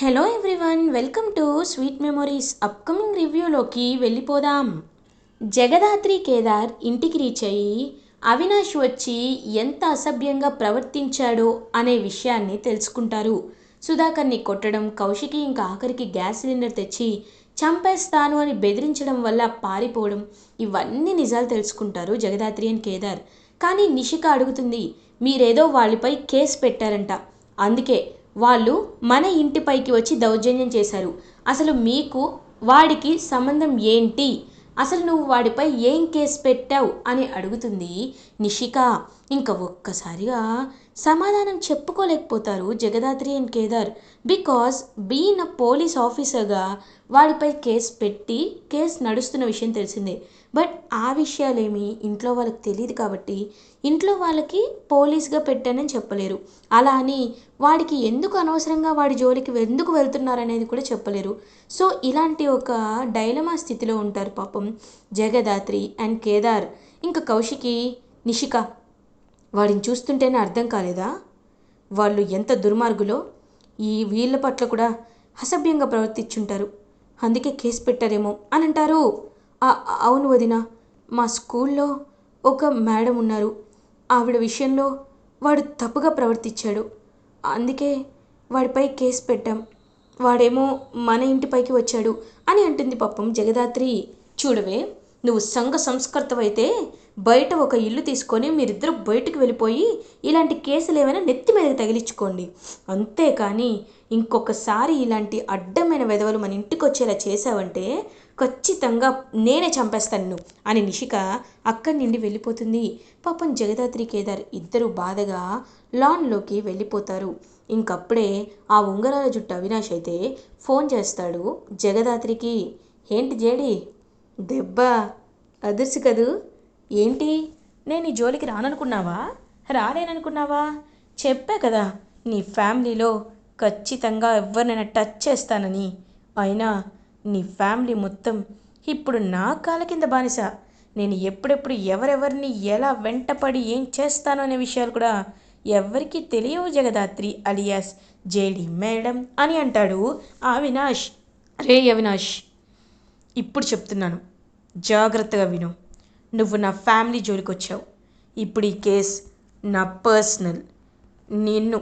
Hello everyone, welcome to sweet memories. Upcoming రివ్యూలోకి వెళ్ళిపోదాం. జగదాత్రి కేదార్ ఇంటికి రీచ్ అయ్యి అవినాష్ వచ్చి ఎంత అసభ్యంగా ప్రవర్తించాడో అనే విషయాన్ని తెలుసుకుంటారు. సుధాకర్ని కొట్టడం, కౌశికి ఇంకా ఆఖరికి గ్యాస్ సిలిండర్ తెచ్చి చంపేస్తాను అని బెదిరించడం వల్ల పారిపోవడం, ఇవన్నీ నిజాలు తెలుసుకుంటారు జగదాత్రి అండ్ కేదార్. కానీ నిషిక అడుగుతుంది, మీరేదో వాళ్ళపై కేసు పెట్టారంట, అందుకే వాళ్ళు మన ఇంటిపైకి వచ్చి దౌర్జన్యం చేశారు. అసలు మీకు వాడికి సంబంధం ఏంటి? అసలు నువ్వు వాడిపై ఏం కేసు పెట్టావు అని అడుగుతుంది నిషిక. ఇంకా ఒక్కసారిగా సమాధానం చెప్పుకోలేకపోతారు Jagadhatri and Kedar. Because been a police ఆఫీసర్గా వాడిపై కేసు పెట్టి కేసు నడుస్తున్న విషయం తెలిసిందే. బట్ ఆ విషయాలేమి ఇంట్లో వాళ్ళకి తెలియదు కాబట్టి ఇంట్లో వాళ్ళకి పోలీస్గా పెట్టానని చెప్పలేరు. అలా అని వాడికి ఎందుకు అనవసరంగా వాడి జోలికి ఎందుకు వెళ్తున్నారనేది కూడా చెప్పలేరు. సో ఇలాంటి ఒక డైలమా స్థితిలో ఉంటారు పాపం జగదాత్రి అండ్ కేదార్. ఇంకా కౌశికి, నిషిక, వాడిని చూస్తుంటేనే అర్థం కాలేదా వాళ్ళు ఎంత దుర్మార్గులో? వీళ్ళ పట్ల కూడా అసభ్యంగా ప్రవర్తించుంటారు, అందుకే కేసు పెట్టారేమో అని అంటారు. అవును వదిన, మా స్కూల్లో ఒక మేడం ఉన్నారు, ఆవిడ విషయంలో వాడు తప్పుగా ప్రవర్తించాడు, అందుకే వాడిపై కేసు పెట్టాం, వాడేమో మన ఇంటిపైకి వచ్చాడు అని అంటుంది పాపం జగదాత్రి. చూడవే, నువ్వు సంఘ సంస్కర్తవైతే బయట ఒక ఇల్లు తీసుకొని మీరిద్దరూ బయటకు వెళ్ళిపోయి ఇలాంటి కేసులు ఏమైనా నెత్తి మీదకి తగిలించుకోండి, అంతేకాని ఇంకొకసారి ఇలాంటి అడ్డమైన వెధవలు మన ఇంటికి వచ్చేలా చేసావంటే ఖచ్చితంగా నేనే చంపేస్తాను నువ్వు అని నిషిక అక్కడి నుండి వెళ్ళిపోతుంది. పాపం జగదాత్రి కేదార్ ఇద్దరు బాధగా లాన్లోకి వెళ్ళిపోతారు. ఇంకప్పుడే ఆ ఉంగరాల జుట్టు అవినాష్ అయితే ఫోన్ చేస్తాడు జగదాత్రికి. ఏంటి జేడి, దెబ్బ అదుర్సు కదూ? ఏంటి, నేను ఈ జోలికి రాననుకున్నావా? రాలేననుకున్నావా? చెప్పా కదా నీ ఫ్యామిలీలో ఖచ్చితంగా ఎవరినైనా టచ్ చేస్తానని. అయినా నీ ఫ్యామిలీ మొత్తం ఇప్పుడు నా కాళ్ళ కింద బానిస. నేను ఎప్పుడెప్పుడు ఎవరెవరిని ఎలా వెంటపడి ఏం చేస్తానో అనే విషయాలు కూడా ఎవరికి తెలియవు జగదాత్రి అలియాస్ జేడి మేడం అని అంటాడు అవినాష్. రే అవినాష్, ఇప్పుడు చెప్తున్నాను, జాగ్రత్తగా విను. నువ్వు నా ఫ్యామిలీ జోలికి వచ్చావు, ఇప్పుడు ఈ కేస్ నా పర్సనల్. నిన్ను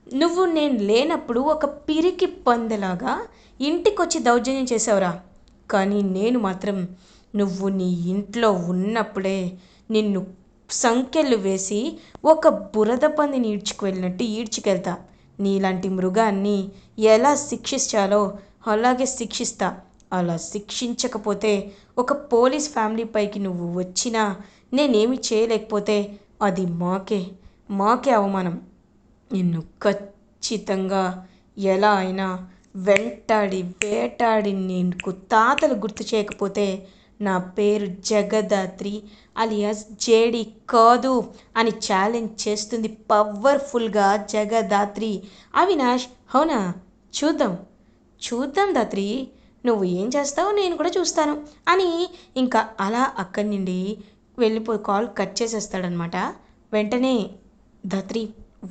నువ్వు నేను లేనప్పుడు ఒక పిరికి పందెలాగా ఇంటికొచ్చి దౌర్జన్యం చేసావురా. కానీ నేను మాత్రం నువ్వు నీ ఇంట్లో ఉన్నప్పుడే నిన్ను సంకెళ్ళు వేసి ఒక బురద పందిని ఈడ్చుకువెళ్ళినట్టు ఈడ్చుకెళ్తా. నీలాంటి మృగాన్ని ఎలా శిక్షించాలో అలాగే శిక్షిస్తా. అలా శిక్షించకపోతే ఒక పోలీస్ ఫ్యామిలీ పైకి నువ్వు వచ్చినా నేనేమి చేయలేకపోతే అది మాకే అవమానం. నిన్ను ఖచ్చితంగా ఎలా అయినా వెంటాడి వేటాడి నీకు తాతలు గుర్తు చేయకపోతే నా పేరు జగదాత్రి అలియాస్ జేడి కాదు అని ఛాలెంజ్ చేస్తుంది పవర్ఫుల్గా జగదాత్రి. అవినాష్, అవునా, చూద్దాం చూద్దాం దాత్రి, నువ్వు ఏం చేస్తావో నేను కూడా చూస్తాను అని ఇంకా అలా అక్కడి నుండి కాల్ కట్ చేసేస్తాడనమాట. వెంటనే దాత్రి,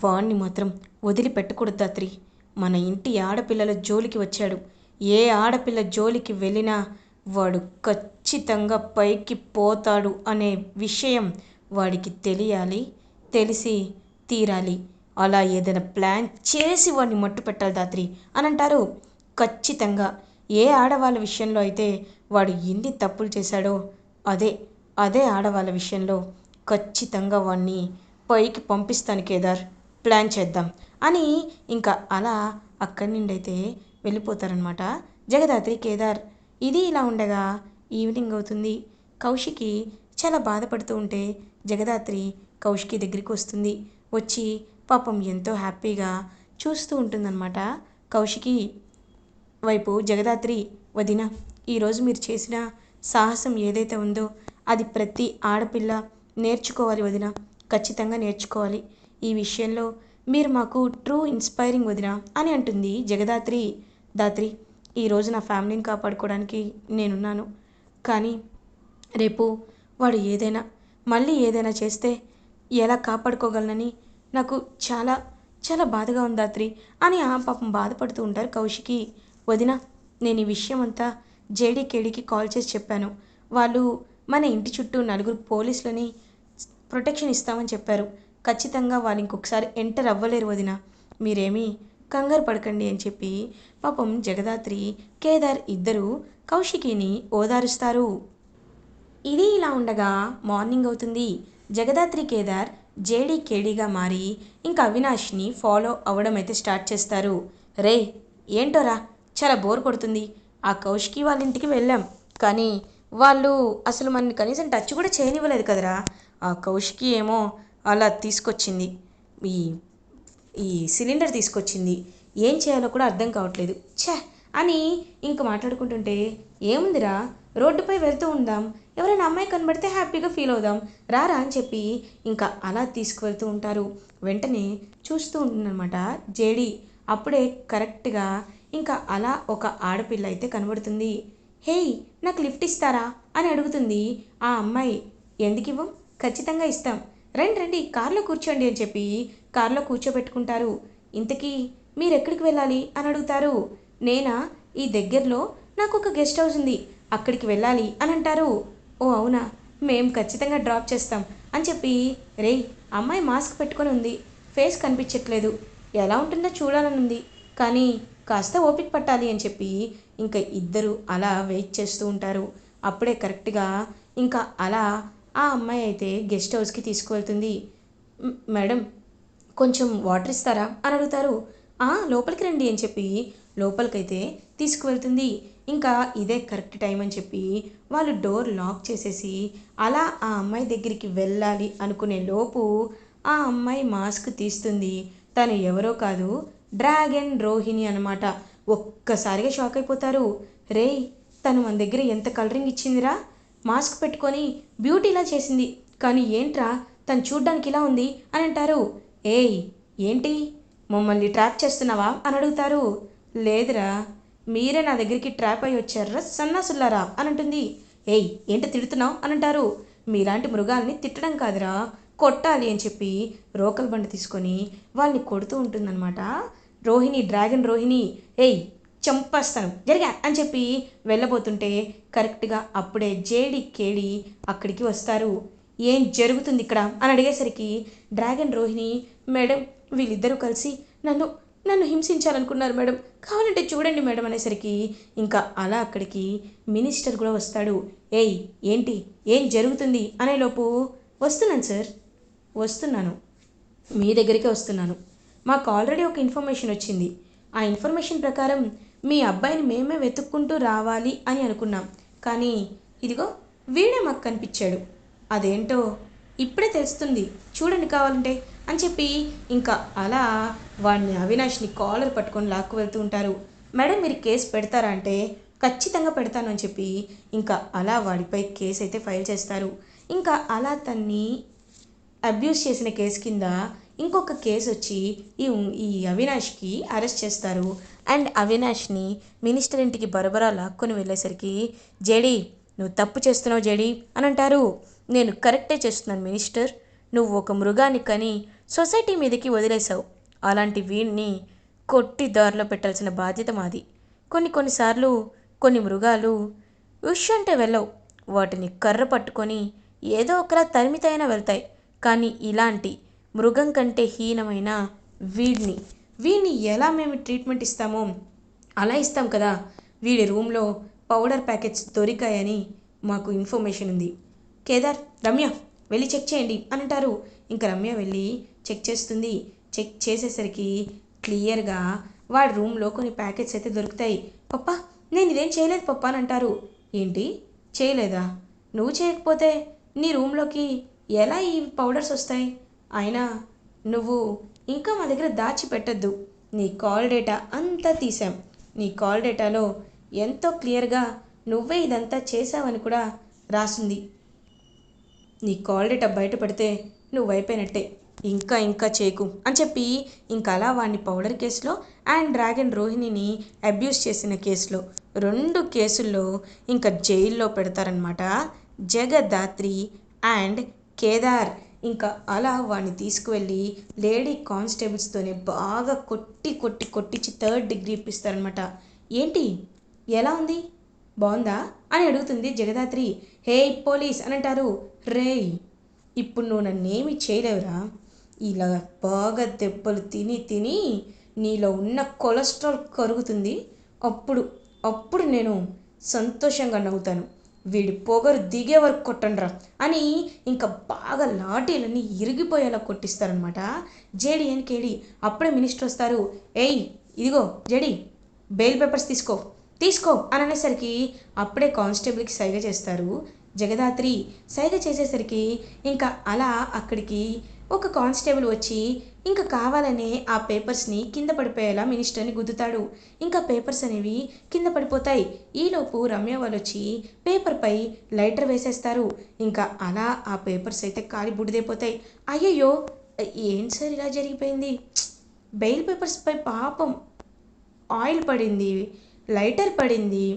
వాణ్ణి మాత్రం వదిలిపెట్టకూడదు దాత్రి, మన ఇంటి ఆడపిల్లల జోలికి వచ్చాడు, ఏ ఆడపిల్ల జోలికి వెళ్ళినా వాడు ఖచ్చితంగా పైకి పోతాడు అనే విషయం వాడికి తెలియాలి, తెలిసి తీరాలి. అలా ఏదైనా ప్లాన్ చేసి వాడిని మట్టు పెట్టాలి దాత్రి అని అంటారు. ఖచ్చితంగా ఏ ఆడవాళ్ళ విషయంలో అయితే వాడు ఎన్ని తప్పులు చేశాడో అదే ఆడవాళ్ళ విషయంలో ఖచ్చితంగా వాడిని పైకి పంపిస్తాను కేదార్, ప్లాన్ చేద్దాం అని ఇంకా అలా అక్కడి నుండి అయితే వెళ్ళిపోతారనమాట జగదాత్రి కేదార్. ఇది ఇలా ఉండగా ఈవినింగ్ అవుతుంది. కౌశికి చాలా బాధపడుతూ ఉంటే జగదాత్రి కౌశికి దగ్గరికి వస్తుంది. వచ్చి పాపం ఎంతో హ్యాపీగా చూస్తూ ఉంటుందన్నమాట. కౌశికి వైపు జగదాత్రి, వదిన, ఈరోజు మీరు చేసిన సాహసం ఏదైతే ఉందో అది ప్రతి ఆడపిల్ల నేర్చుకోవాలి వదిన, ఖచ్చితంగా నేర్చుకోవాలి. ఈ విషయంలో మీరు మాకు ట్రూ ఇన్స్పైరింగ్ వదిన అని అంటుంది జగదాత్రి. దాత్రి, ఈరోజు నా ఫ్యామిలీని కాపాడుకోవడానికి నేనున్నాను, కానీ రేపు వాడు మళ్ళీ ఏదైనా చేస్తే ఎలా కాపాడుకోగలనని నాకు చాలా చాలా బాధగా ఉంది దాత్రి అని ఆ పాపం బాధపడుతూ ఉంటారు కౌశికి. వదిన, నేను ఈ విషయం అంతా జేడీకేడీకి కాల్ చేసి చెప్పాను. వాళ్ళు మన ఇంటి చుట్టూ నలుగురు పోలీసులని ప్రొటెక్షన్ ఇస్తామని చెప్పారు. ఖచ్చితంగా వాళ్ళు ఇంకొకసారి ఎంటర్ అవ్వలేరు వదిన. మీరేమీ కంగారు పడకండి అని చెప్పి పాపం జగదాత్రి, కేదార్ ఇద్దరూ కౌశికిని ఓదారుస్తారు. ఇది ఇలా ఉండగా మార్నింగ్ అవుతుంది. జగదాత్రి, కేదార్ జేడీ కేడీగా మారి ఇంకా అవినాష్ని ఫాలో అవ్వడం అయితే స్టార్ట్ చేస్తారు. రే, ఏంటోరా, చాలా బోర్ కొడుతుంది. ఆ కౌశికి వాళ్ళ ఇంటికి వెళ్ళాం, కానీ వాళ్ళు అసలు మనని కనీసం టచ్ కూడా చేయనివ్వలేదు కదరా. ఆ కౌశికి ఏమో అలా తీసుకొచ్చింది, ఈ ఈ సిలిండర్ తీసుకొచ్చింది. ఏం చేయాలో కూడా అర్థం కావట్లేదు. ఛే అని ఇంక మాట్లాడుకుంటుంటే, ఏముందిరా, రోడ్డుపై వెళ్తూ ఉందాం, ఎవరైనా అమ్మాయి కనబడితే హ్యాపీగా ఫీల్ అవుదాం, రారా అని చెప్పి ఇంకా అలా తీసుకువెళ్తూ ఉంటారు. వెంటనే చూస్తూ ఉంటుందన్నమాట జేడి. అప్పుడే కరెక్ట్గా ఇంకా అలా ఒక ఆడపిల్ల అయితే కనబడుతుంది. హేయ్, నాకు లిఫ్ట్ ఇస్తారా అని అడుగుతుంది ఆ అమ్మాయి. ఎందుకు ఇవ్వం, ఖచ్చితంగా ఇస్తాం, రండి రండి కార్లో కూర్చోండి అని చెప్పి కార్లో కూర్చోబెట్టుకుంటారు. ఇంతకీ మీరెక్కడికి వెళ్ళాలి అని అడుగుతారు. నేనా, ఈ దగ్గరలో నాకు ఒక గెస్ట్ హౌస్ ఉంది, అక్కడికి వెళ్ళాలి అని అంటారు. ఓ అవునా, మేం ఖచ్చితంగా డ్రాప్ చేస్తాం అని చెప్పి, రేయ్, అమ్మాయి మాస్క్ పెట్టుకొని ఉంది, ఫేస్ కనిపించట్లేదు, ఎలా ఉంటుందో చూడాలని ఉంది, కానీ కాస్త ఓపిక పట్టాలి అని చెప్పి ఇంకా ఇద్దరు అలా వెయిట్ చేస్తూ ఉంటారు. అప్పుడే కరెక్ట్గా ఇంకా అలా ఆ అమ్మాయి అయితే గెస్ట్ హౌస్కి తీసుకువెళ్తుంది. మేడం, కొంచెం వాటర్ ఇస్తారా అని అడుగుతారు. లోపలికి రండి అని చెప్పి లోపలికైతే తీసుకువెళ్తుంది. ఇంకా ఇదే కరెక్ట్ టైం అని చెప్పి వాళ్ళు డోర్ లాక్ చేసేసి అలా ఆ అమ్మాయి దగ్గరికి వెళ్ళాలి అనుకునే లోపు ఆ అమ్మాయి మాస్క్ తీస్తుంది. తను ఎవరో కాదు, డ్రాగన్ రోహిణి అనమాట. ఒక్కసారిగా షాక్ అయిపోతారు. రేయ్, తను మన దగ్గర ఎంత కలరింగ్ ఇచ్చిందిరా, మాస్క్ పెట్టుకొని బ్యూటీలా చేసింది, కానీ ఏంట్రా తను చూడ్డానికి ఇలా ఉంది అని అంటారు. ఏయ్, ఏంటి, మమ్మల్ని ట్రాప్ చేస్తున్నావా అని అడుగుతారు. లేదురా, మీరే నా దగ్గరికి ట్రాప్ అయ్యి వచ్చారా సన్నాసుల్లారా అని అంటుంది. ఏయ్, ఏంటో తిడుతున్నావు అని అంటారు. మీలాంటి మృగాల్ని తిట్టడం కాదురా, కొట్టాలి అని చెప్పి రోకల్ బండి తీసుకొని వాళ్ళని కొడుతూ ఉంటుందన్నమాట రోహిణి, డ్రాగన్ రోహిణి. ఏయ్, చంపేస్తాను జరిగా అని చెప్పి వెళ్ళబోతుంటే కరెక్ట్గా అప్పుడే జేడి కేడి అక్కడికి వస్తారు. ఏం జరుగుతుంది ఇక్కడ అని అడిగేసరికి డ్రాగన్ రోహిణి, మేడం, వీళ్ళిద్దరూ కలిసి నన్ను నన్ను హింసించాలనుకున్నారు మేడం, కావాలంటే చూడండి మేడం అనేసరికి ఇంకా అలా అక్కడికి మినిస్టర్ కూడా వస్తాడు. ఏయ్, ఏంటి, ఏం జరుగుతుంది అనేలోపు, వస్తున్నాను సార్, వస్తున్నాను, మీ దగ్గరికే వస్తున్నాను, మాకు ఆల్రెడీ ఒక ఇన్ఫర్మేషన్ వచ్చింది. ఆ ఇన్ఫర్మేషన్ ప్రకారం మీ అబ్బాయిని మేమే వెతుక్కుంటూ రావాలి అని అనుకున్నాం, కానీ ఇదిగో వీడే మాకు కనిపించాడు, అదేంటో ఇప్పుడే తెలుస్తుంది, చూడండి కావాలంటే అని చెప్పి ఇంకా అలా వాడిని, అవినాష్ని కాలర్ పట్టుకొని లాక్కు వెళ్తూ ఉంటారు. మేడం, మీరు కేసు పెడతారా అంటే ఖచ్చితంగా పెడతాను అని చెప్పి ఇంకా అలా వాడిపై కేసు అయితే ఫైల్ చేస్తారు. ఇంకా అలా తన్ని అబ్యూస్ చేసిన కేసు కింద ఇంకొక కేసు వచ్చి ఈ ఈ అవినాష్కి అరెస్ట్ చేస్తారు. అండ్ అవినాష్ని మినిస్టర్ ఇంటికి బరబరా లాక్కొని వెళ్ళేసరికి, జేడీ, నువ్వు తప్పు చేస్తున్నావు జేడీ అని అంటారు. నేను కరెక్టే చేస్తున్నాను మినిస్టర్, నువ్వు ఒక మృగాన్ని కని సొసైటీ మీదకి వదిలేశావు, అలాంటి వీడిని కొట్టి దారిలో పెట్టాల్సిన బాధ్యత మాది. కొన్నిసార్లు కొన్ని మృగాలు ఉష్ అంటే వెళ్ళవు, వాటిని కర్ర పట్టుకొని ఏదో ఒకలా తరిమితైనా వెళ్తాయి, కానీ ఇలాంటి మృగం కంటే హీనమైన వీడిని ఎలా మేము ట్రీట్మెంట్ ఇస్తామో అలా ఇస్తాం కదా. వీడి రూమ్లో పౌడర్ ప్యాకెట్స్ దొరికాయని మాకు ఇన్ఫర్మేషన్ ఉంది. కేదార్, రమ్య, వెళ్ళి చెక్ చేయండి అని అంటారు. ఇంకా రమ్య వెళ్ళి చెక్ చేస్తుంది. చెక్ చేసేసరికి క్లియర్గా వాడి రూమ్లో కొన్ని ప్యాకెట్స్ అయితే దొరుకుతాయి. పప్పా, నేను ఇదేం చేయలేదు పప్పా అని అంటారు. ఏంటి చేయలేదా, నువ్వు చేయకపోతే నీ రూమ్లోకి ఎలా ఈ పౌడర్స్ వస్తాయి, అయినా నువ్వు ఇంకా మా దగ్గర దాచిపెట్టద్దు, నీ కాల్ డేటా అంతా తీసాం, నీ కాల్ డేటాలో ఎంతో క్లియర్గా నువ్వే ఇదంతా చేసావని కూడా రాసింది, నీ కాల్ డేటా బయటపడితే నువ్వు అయిపోయినట్టే, ఇంకా చేయకు అని చెప్పి ఇంకా అలా వాడిని పౌడర్ కేసులో అండ్ డ్రాగన్ రోహిణిని అబ్యూస్ చేసిన కేసులో 2 కేసుల్లో ఇంకా జైల్లో పెడతారనమాట జగదాత్రి అండ్ కేదార్. ఇంకా అలా వాడిని తీసుకువెళ్ళి లేడీ కానిస్టేబుల్స్తోనే బాగా కొట్టి కొట్టి కొట్టించి 3rd డిగ్రీ ఇప్పిస్తారనమాట. ఏంటి ఎలా ఉంది బాగుందా అని అడుగుతుంది జగదాత్రి. హే పోలీస్ అని అంటారు. రేయ్ ఇప్పుడు నువ్వు నన్నేమి చేయలేవురా, ఇలా బాగా దెబ్బలు తిని తిని నీలో ఉన్న కొలెస్ట్రాల్ కరుగుతుంది, అప్పుడు అప్పుడు నేను సంతోషంగా నవ్వుతాను, వీడి పొగరు దిగే వరకు కొట్టండ్రా అని ఇంకా బాగా లాఠీలన్నీ ఇరిగిపోయేలా కొట్టిస్తారనమాట జేడి అండ్ కేడి. అప్పుడే మినిస్టర్ వస్తారు. ఏయ్ ఇదిగో జేడి, బెయిల్ పేపర్స్ తీసుకో తీసుకో అని అనేసరికి అప్పుడే కానిస్టేబుల్కి సైగ చేస్తారు జగదాత్రి. సైగ చేసేసరికి ఇంకా అలా అక్కడికి ఒక కానిస్టేబుల్ వచ్చి ఇంకా కావాలనే ఆ పేపర్స్ని కింద పడిపోయేలా మినిస్టర్ని గుద్దుతాడు. ఇంకా పేపర్స్ అనేవి కింద పడిపోతాయి. ఈలోపు రమ్య వాళ్ళు వచ్చి పేపర్పై లైటర్ వేసేస్తారు. ఇంకా అలా ఆ పేపర్స్ అయితే కాలి బుడిదైపోతాయి. అయ్యయ్యో ఏంటి సార్ ఇలా జరిగిపోయింది, బెయిల్ పేపర్స్పై పాపం ఆయిల్ పడింది, లైటర్ పడింది,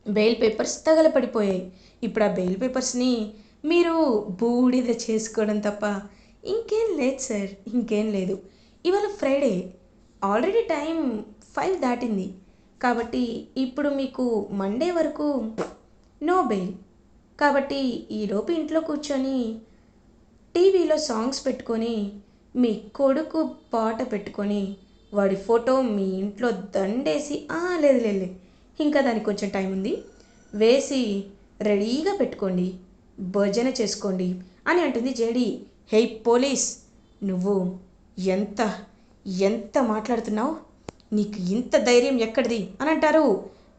బెయిల్ పేపర్స్ తగలపడిపోయాయి. ఇప్పుడు ఆ బెయిల్ పేపర్స్ని మీరు బూడిద చేసుకోవడం తప్ప ఇంకేం లేదు సార్, ఇంకేం లేదు. ఇవాళ ఫ్రైడే, ఆల్రెడీ టైం 5 దాటింది, కాబట్టి ఇప్పుడు మీకు మండే వరకు నో బెయిల్. కాబట్టి ఈలోపు ఇంట్లో కూర్చొని టీవీలో సాంగ్స్ పెట్టుకొని మీ కొడుకు పాట పెట్టుకొని వాడి ఫోటో మీ ఇంట్లో దండేసి లేదు లేదు, ఇంకా దానికి కొంచెం టైం ఉంది, వేసి రెడీగా పెట్టుకోండి, భోజన చేసుకోండి అని అంటుంది జేడి. హే పోలీస్, నువ్వు ఎంత ఎంత మాట్లాడుతున్నావు, నీకు ఇంత ధైర్యం ఎక్కడిది అని అంటారు.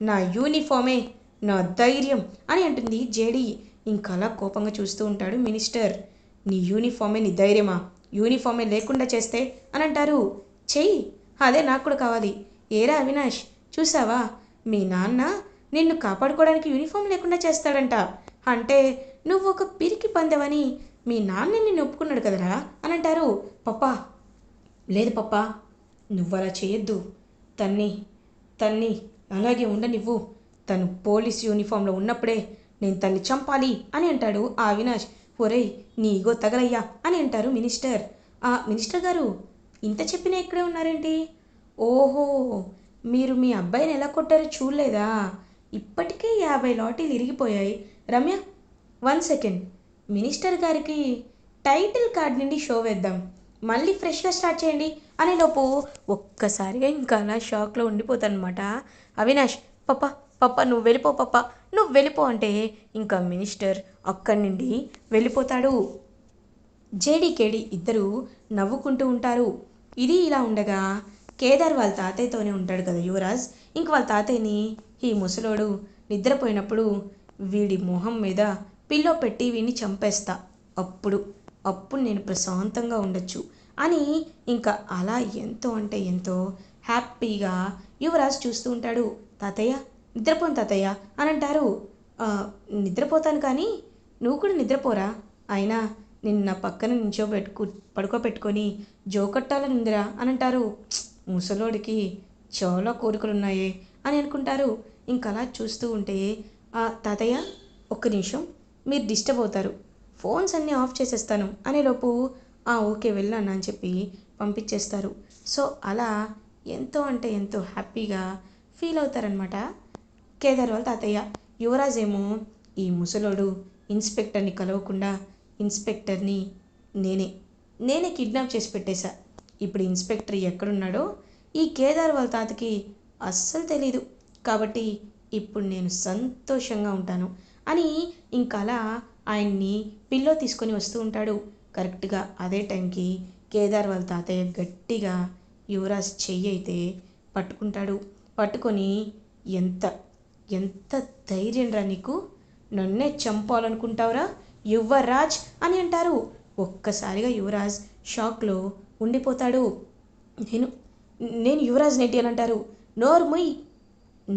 నా యూనిఫామే నా ధైర్యం అని అంటుంది జేడి. ఇంకలా కోపంగా చూస్తూ ఉంటాడు మినిస్టర్. నీ యూనిఫామే నీ ధైర్యమా, యూనిఫామే లేకుండా చేస్తే అని అంటారు. చెయ్యి, అదే నాకు కూడా కావాలి. ఏరా అవినాష్, చూసావా మీ నాన్న నిన్ను కాపాడుకోవడానికి యూనిఫామ్ లేకుండా చేస్తాడంట, అంటే నువ్వు ఒక పిరికి పందెవని మీ నాన్న నిన్ను ఒప్పుకున్నాడు కదరా అని అంటారు. పప్పా లేదు పప్పా, నువ్వలా చేయొద్దు, తన్ని తన్ని అలాగే ఉండనివ్వు, తను పోలీస్ యూనిఫామ్లో ఉన్నప్పుడే నేను తన్ని చంపాలి అని అంటాడు ఆ అవినాష్. ఒరేయ్ నీ ఈగో తగలయ్యా అని అంటారు మినిస్టర్. ఆ మినిస్టర్ గారు ఇంత చెప్పినా ఇక్కడే ఉన్నారేంటి, ఓహో మీరు మీ అబ్బాయిని ఎలా కొట్టారో చూడలేదా, ఇప్పటికే 50 లాటీలు ఇరిగిపోయాయి. రమ్య 1 సెకండ్, మినిస్టర్ గారికి టైటిల్ కార్డ్ నుండి షో వేద్దాం, మళ్ళీ ఫ్రెష్గా స్టార్ట్ చేయండి అనేలోపు ఒక్కసారిగా ఇంకా అలా షాక్లో ఉండిపోతానమాట అవినాష్. పప్ప పప్ప నువ్వు వెళ్ళిపో, పప్ప నువ్వు వెళ్ళిపో అంటే ఇంకా మినిస్టర్ అక్కడి నుండి వెళ్ళిపోతాడు. జేడీకేడి ఇద్దరు నవ్వుకుంటూ ఉంటారు. ఇది ఇలా ఉండగా కేదార్ వాళ్ళ తాతయ్యతోనే ఉంటాడు కదా యువరాజ్. ఇంక వాళ్ళ తాతయ్యని ఈ ముసలోడు నిద్రపోయినప్పుడు వీడి మొహం మీద పిల్లో పెట్టి వీడిని చంపేస్తా, అప్పుడు అప్పుడు నేను ప్రశాంతంగా ఉండొచ్చు అని ఇంకా అలా ఎంతో అంటే ఎంతో హ్యాపీగా యువరాజ్ చూస్తూ ఉంటాడు. తాతయ్య నిద్రపోను తాతయ్య అని అంటారు. నిద్రపోతాను కానీ నువ్వు కూడా నిద్రపోరా, అయినా నిన్ను నా పక్కన పడుకోబెట్టుకొని జోకొట్టాలని ఉందిరా అని అంటారు. ముసలోడికి చాలా కోరికలున్నాయే అని అనుకుంటారు. ఇంకలా చూస్తూ ఉంటే తాతయ్య ఒక్క నిమిషం, మీరు డిస్టర్బ్ అవుతారు, ఫోన్స్ అన్నీ ఆఫ్ చేసేస్తాను అనేలోపు ఓకే వెళ్ళాను అని చెప్పి పంపించేస్తారు. సో అలా ఎంతో అంటే ఎంతో హ్యాపీగా ఫీల్ అవుతారనమాట కేదార్ వాళ్ళ తాతయ్య. యువరాజ్ ఏమో ఈ ముసలోడు ఇన్స్పెక్టర్ని కలవకుండా ఇన్స్పెక్టర్ని నేనే కిడ్నాప్ చేసి పెట్టేశా, ఇప్పుడు ఇన్స్పెక్టర్ ఎక్కడున్నాడో ఈ కేదార్ వాళ్ళ తాతకి అస్సలు తెలీదు, కాబట్టి ఇప్పుడు నేను సంతోషంగా ఉంటాను అని ఇంకలా ఆయన్ని పిల్లో తీసుకొని వస్తూ ఉంటాడు. కరెక్ట్గా అదే టైంకి కేదార్ వాళ్ళ తాతయ్య గట్టిగా యువరాజ్ చెయ్యి అయితే పట్టుకుంటాడు. పట్టుకొని ఎంత ఎంత ధైర్యం రా నీకు, నన్నే చంపాలనుకుంటావురా యువరాజ్ అని అంటారు. ఒక్కసారిగా యువరాజ్ షాక్లో ఉండిపోతాడు. నేను నేను యువరాజ్ నెట్టి అని అంటారు. నోర్ముయ్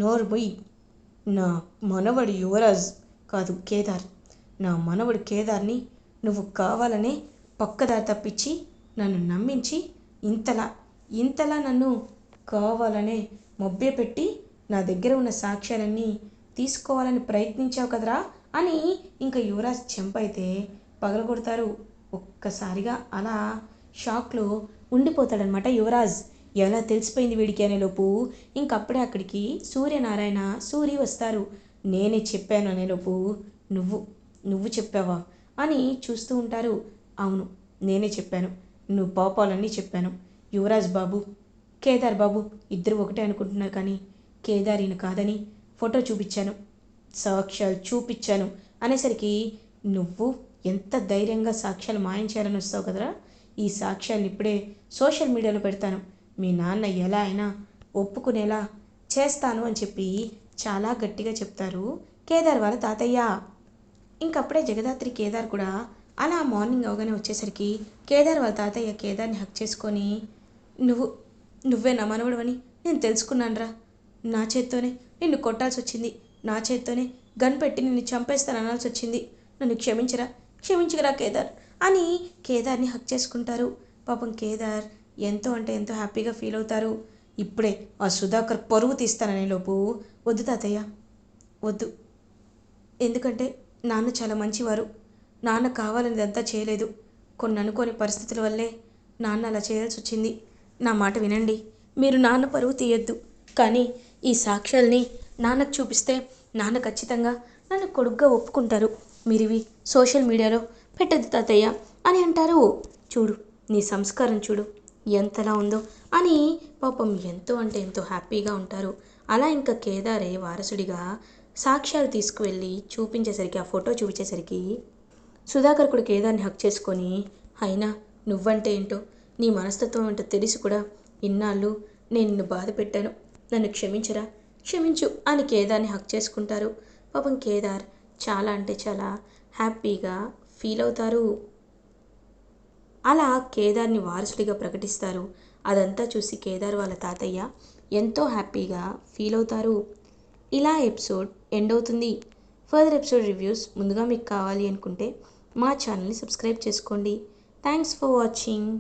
నోర్ముయ్, నా మనవడు యువరాజ్ కాదు కేదార్, నా మనవడు కేదార్ని నువ్వు కావాలనే పక్కదారి తప్పించి నన్ను నమ్మించి ఇంతలా ఇంతలా నన్ను కావాలనే మభ్యపెట్టి నా దగ్గర ఉన్న సాక్ష్యాలన్నీ తీసుకోవాలని ప్రయత్నించావు కదరా అని ఇంకా యువరాజ్ చెంపైతే పగలగొడతారు. ఒక్కసారిగా అలా షాక్లో ఉండిపోతాడనమాట యువరాజ్. ఎలా తెలిసిపోయింది వీడికి అనేలోపు ఇంకప్పుడే అక్కడికి సూర్యనారాయణ సూరి వస్తారు. నేనే చెప్పాను అనేలోపు నువ్వు నువ్వు చెప్పావా అని చూస్తూ ఉంటారు. అవును, నేనే చెప్పాను, నువ్వు పాపాలన్నీ చెప్పాను. యువరాజ్ బాబు, కేదార్ బాబు ఇద్దరు ఒకటే అనుకుంటున్నారు, కానీ కేదార్ ఈయన కాదని ఫోటో చూపించాను, సాక్ష్యాలు చూపించాను అనేసరికి నువ్వు ఎంత ధైర్యంగా సాక్ష్యాలు మాయం చేయాలని వస్తావు కదరా. ఈ సాక్ష్యాలను ఇప్పుడే సోషల్ మీడియాలో పెడతాను, మీ నాన్న ఎలా అయినా ఒప్పుకునేలా చేస్తాను అని చెప్పి చాలా గట్టిగా చెప్తారు కేదార్ వాళ్ళ తాతయ్య. ఇంకప్పుడే జగదాత్రి కేదార్ కూడా అలా మార్నింగ్ అవగానే వచ్చేసరికి కేదార్ వాళ్ళ తాతయ్య కేదార్ని హక్ చేసుకొని నువ్వు నువ్వే నా మనవడవని నేను తెలుసుకున్నానురా. నా చేత్తోనే నిన్ను కొట్టాల్సి వచ్చింది, నా చేత్తోనే గన్ పెట్టి నిన్ను చంపేస్తాను అనాల్సి వచ్చింది, నన్ను క్షమించరా, క్షమించరా కేదార్ అని కేదార్ని హక్ చేసుకుంటారు. పాపం కేదార్ ఎంతో అంటే ఎంతో హ్యాపీగా ఫీల్ అవుతారు. ఇప్పుడే ఆ సుధాకర్ పరువు తీస్తాననే లోపు వద్దు తాతయ్య, వద్దు, ఎందుకంటే నాన్న చాలా మంచివారు, నాన్న కావాలని ఇదంతా చేయలేదు, కొన్ని అనుకోని పరిస్థితుల వల్లే నాన్న అలా చేయాల్సి వచ్చింది, నా మాట వినండి, మీరు నాన్న పరువు తీయొద్దు, కానీ ఈ సాక్ష్యాల్ని నాన్నకు చూపిస్తే నాన్న ఖచ్చితంగా నన్ను కొడుగ్గా ఒప్పుకుంటారు, మీరు ఇవి సోషల్ మీడియాలో పెట్టద్దు తాతయ్య అని అంటారు. చూడు నీ సంస్కారం చూడు ఎంతలా ఉందో అని పాపం ఎంతో అంటే ఎంతో హ్యాపీగా ఉంటారు. అలా ఇంకా కేదారే వారసుడిగా సాక్ష్యాలు తీసుకువెళ్ళి చూపించేసరికి, ఆ ఫోటో చూపించేసరికి సుధాకర్ కూడా కేదార్ని హక్ చేసుకొని అయినా నువ్వంటే ఏంటో, నీ మనస్తత్వం ఏంటో తెలిసి కూడా ఇన్నాళ్ళు నేను నిన్ను బాధ పెట్టాను, నన్ను క్షమించరా, క్షమించు అని కేదార్ని హక్ చేసుకుంటారు. పాపం కేదార్ చాలా అంటే చాలా హ్యాపీగా ఫీల్ అవుతారు. అలా కేదార్ని వారసుడిగా ప్రకటిస్తారు. అదంతా చూసి కేదార్ వాళ్ళ తాతయ్య ఎంతో హ్యాపీగా ఫీల్ అవుతారు. ఇలా ఎపిసోడ్ ఎండ్ అవుతుంది. ఫర్దర్ ఎపిసోడ్ రివ్యూస్ ముందుగా మీకు కావాలి అనుకుంటే మా ఛానల్ని సబ్స్క్రైబ్ చేసుకోండి. Thanks for watching.